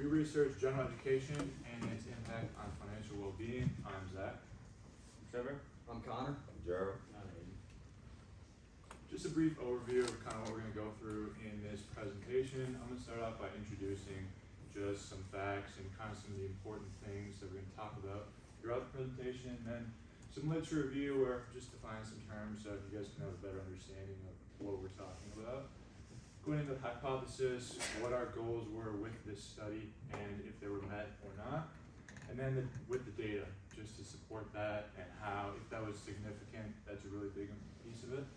We research general education and its impact on financial well-being. I'm Zach. Trevor? I'm Connor. I'm Gerald. Just a brief overview of kind of what we're going to go through in this presentation. I'm going to start off by introducing just some facts and kind of some of the important things that we're going to talk about throughout the presentation, and then some literature review or just define some terms so you guys can have a better understanding of what we're talking about. Going into the hypothesis, what our goals were with this study and if they were met or not, and then with the data, just to support that and how, if that was significant, that's a really big piece of it.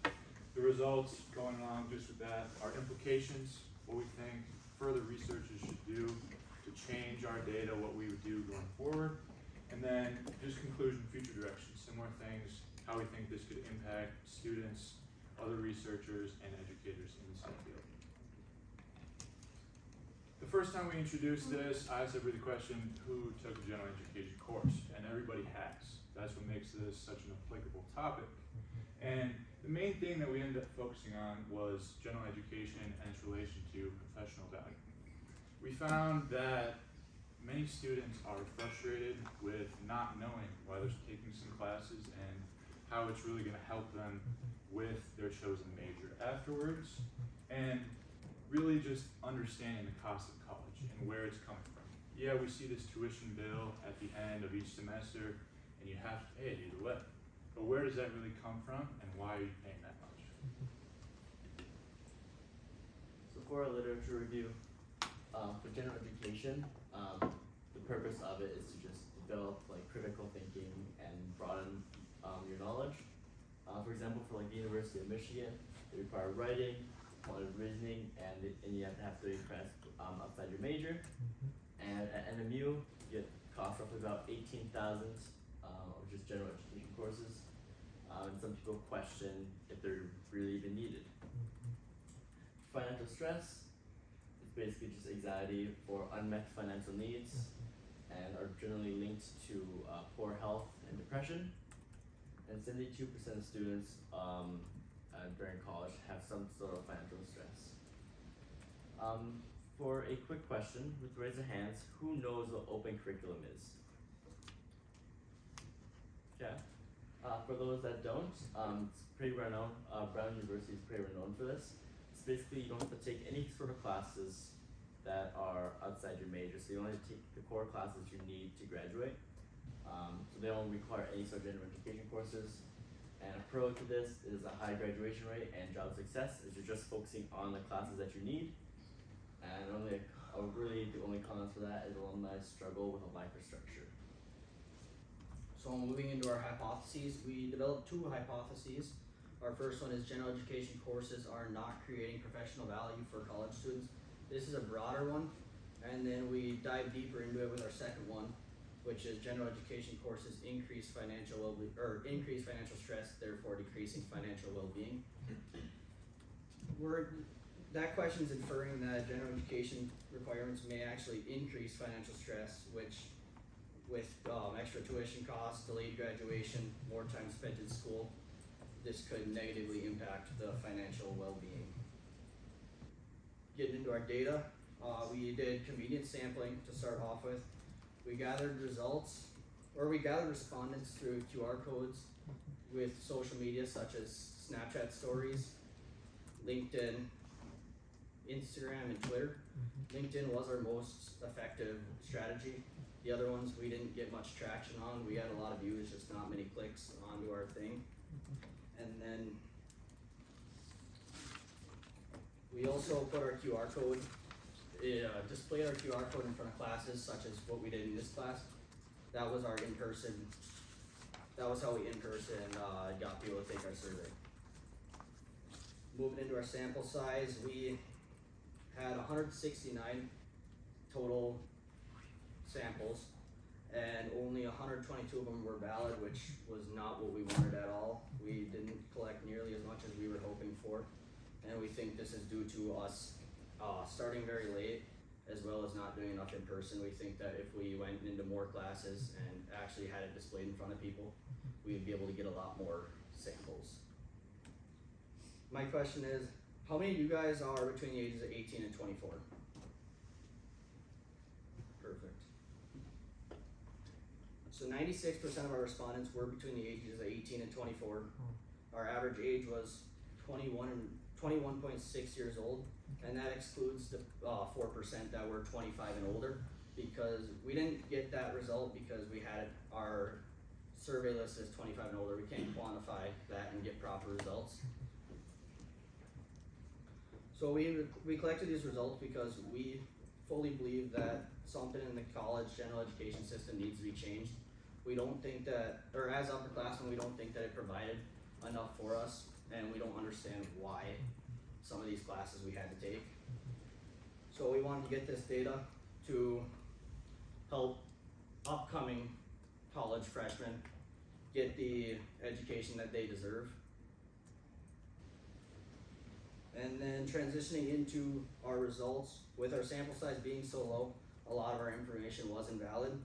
The results going along just with that, our implications, what we think further researchers should do to change our data, what we would do going forward, and then just conclusion, future direction, similar things, how we think this could impact students, other researchers, and educators in the same field. The first time we introduced this, I asked everybody the question, who took a general education course? And everybody has. That's what makes this such an applicable topic. And the main thing that we ended up focusing on was general education and its relation to professional value. We found that many students are frustrated with not knowing why they're taking some classes and how it's really going to help them with their chosen major afterwards, and really just understanding the cost of college and where it's coming from. Yeah, we see this tuition bill at the end of each semester, and you have to pay it either way. But where does that really come from, and why are you paying that much? So for our literature review, for general education, the purpose of it is to just develop like critical thinking and broaden your knowledge. For example, for like the University of Michigan, they require writing, quantitative reasoning, and you have to impress outside your major. And at NMU, you get cost roughly about $18,000 of just general education courses. And some people question if they're really even needed. Financial stress is basically just anxiety for unmet financial needs and are generally linked to poor health and depression. And 72% of students during college have some sort of financial stress. For a quick question, with raise of hands, who knows what open curriculum is? Yeah. For those that don't, it's pretty well known. Brown University is pretty well known for this. It's basically you don't have to take any sort of classes that are outside your major, so you only take the core classes you need to graduate. So they don't require any sort of general education courses. And a pro to this is a high graduation rate and job success, as you're just focusing on the classes that you need. And really the only cons for that is alumni struggle with a lack of structure. So moving into our hypotheses, we developed two hypotheses. Our first one is general education courses are not creating professional value for college students. This is a broader one, and then we dive deeper into it with our second one, which is general education courses increase financial stress, therefore decreasing financial well-being. That question is inferring that general education requirements may actually increase financial stress, which with extra tuition costs, delayed graduation, more time spent in school, this could negatively impact the financial well-being. Getting into our data, we did convenience sampling to start off with. We gathered respondents through QR codes with social media such as Snapchat stories, LinkedIn, Instagram, and Twitter. LinkedIn was our most effective strategy. The other ones we didn't get much traction on. We had a lot of views, just not many clicks onto our thing. And then we also put our QR code, displayed our QR code in front of classes, such as what we did in this class. That was our in-person, that was how we in-person got people to take our survey. Moving into our sample size, we had 169 total samples, and only 122 of them were valid, which was not what we wanted at all. We didn't collect nearly as much as we were hoping for, and we think this is due to us starting very late, as well as not doing enough in person. We think that if we went into more classes and actually had it displayed in front of people, we'd be able to get a lot more samples. My question is, how many of you guys are between the ages of 18 and 24? So 96% of our respondents were between the ages of 18 and 24. Our average age was 21.6 years old, and that excludes the 4% that were 25 and older, because we didn't get that result because we had our survey list as 25 and older. We can't quantify that and get proper results. So we collected these results because we fully believe that something in the college general education system needs to be changed. We don't think that, or as upperclassmen, we don't think that it provided enough for us, and we don't understand why some of these classes we had to take. So we wanted to get this data to help upcoming college freshmen get the education that they deserve. And then transitioning into our results, with our sample size being so low, a lot of our information was invalid.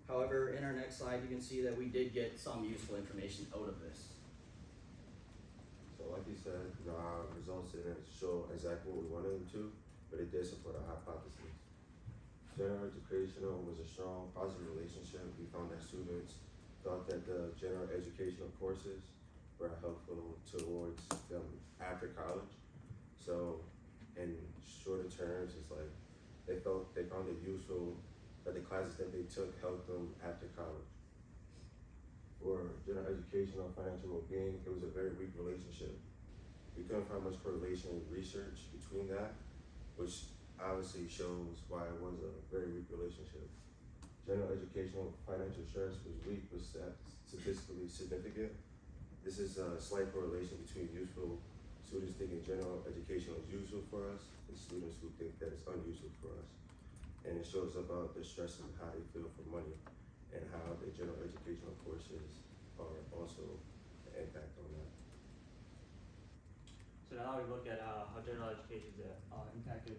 However, in our next slide, you can see that we did get some useful information out of this. So like you said, our results didn't show exactly what we wanted them to, but it did support our hypothesis. General educational was a strong, positive relationship. We found that students thought that the general educational courses were helpful towards them after college. So in shorter terms, it's like they found it useful that the classes that they took helped them after college. For general educational financial well-being, it was a very weak relationship. We couldn't find much correlation in research between that, which obviously shows why it was a very weak relationship. General educational financial stress was weak but statistically significant. This is a slight correlation between useful students thinking general education is useful for us and students who think that it's unuseful for us. And it shows about the stress and how they feel for money and how the general educational courses are also an impact on that. So now we look at how general education impacted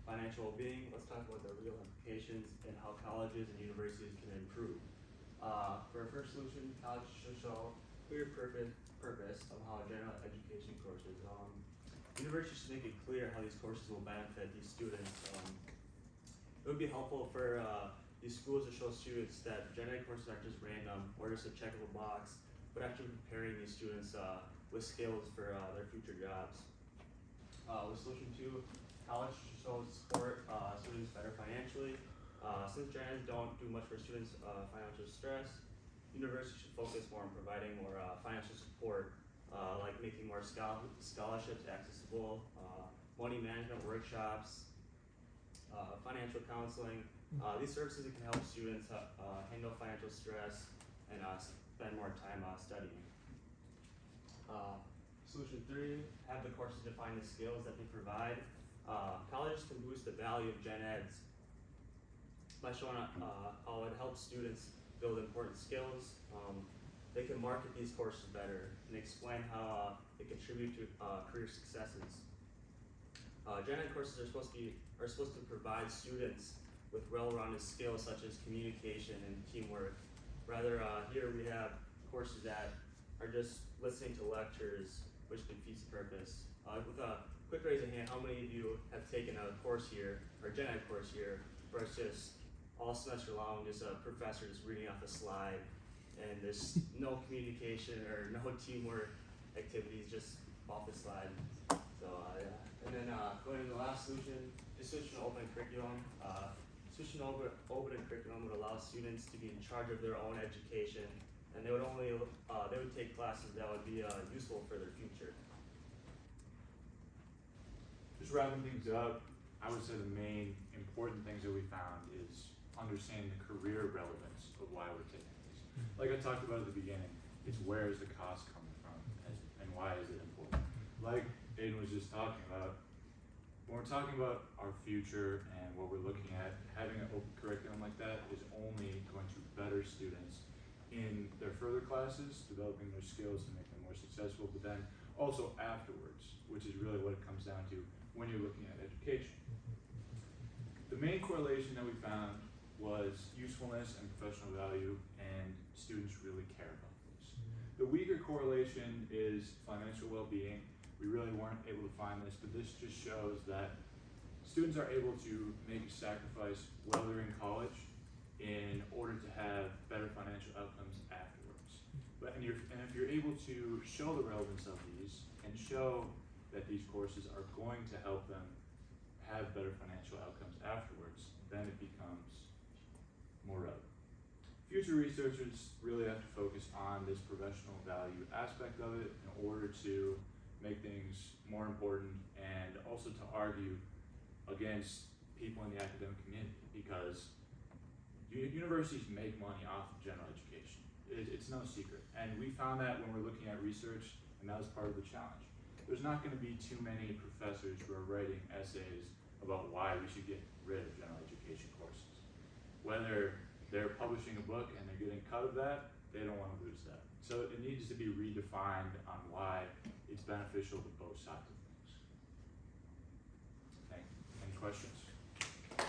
financial well-being. Let's talk about the real implications and how colleges and universities can improve. For our first solution, colleges should show clear purpose of how general education courses. Universities should make it clear how these courses will benefit these students. It would be helpful for these schools to show students that gen ed courses aren't just random or just a check of a box, but actually preparing these students with skills for their future jobs. With solution 2, college should show support students better financially. Since gen eds don't do much for students' financial stress, universities should focus more on providing more financial support, like making more scholarships accessible, money management workshops, financial counseling. These services can help students handle financial stress and spend more time studying. Solution 3, have the courses define the skills that they provide. Colleges can boost the value of gen eds by showing how it helps students build important skills. They can market these courses better and explain how they contribute to career successes. Gen ed courses are supposed to provide students with well-rounded skills such as communication and teamwork. Rather, here we have courses that are just listening to lectures, which defeats the purpose. With a quick raise of hand, how many of you have taken a course here, or a gen ed course here, where it's just all semester long, just a professor just reading off a slide, and there's no communication or no teamwork activities, just off the slide. So yeah. And then going to the last solution, just switching to open curriculum. Switching over open curriculum would allow students to be in charge of their own education, and they would take classes that would be useful for their future. Just wrapping things up, I would say the main important things that we found is understanding the career relevance of why we're taking these. Like I talked about at the beginning, it's where is the cost coming from and why is it important? Like Aiden was just talking about, when we're talking about our future and what we're looking at, having an open curriculum like that is only going to better students in their further classes, developing their skills to make them more successful, but then also afterwards, which is really what it comes down to when you're looking at education. The main correlation that we found was usefulness and professional value, and students really care about this. The weaker correlation is financial well-being. We really weren't able to find this, but this just shows that students are able to make a sacrifice while they're in college in order to have better financial outcomes afterwards. And if you're able to show the relevance of these and show that these courses are going to help them have better financial outcomes afterwards, then it becomes more relevant. Future researchers really have to focus on this professional value aspect of it in order to make things more important and also to argue against people in the academic community, because universities make money off of general education. It's no secret. And we found that when we're looking at research, and that was part of the challenge. There's not gonna be too many professors who are writing essays about why we should get rid of general education courses. Whether they're publishing a book and they're getting cut of that, they don't wanna lose that. So it needs to be redefined on why it's beneficial to both sides of things. Thank you. Any questions?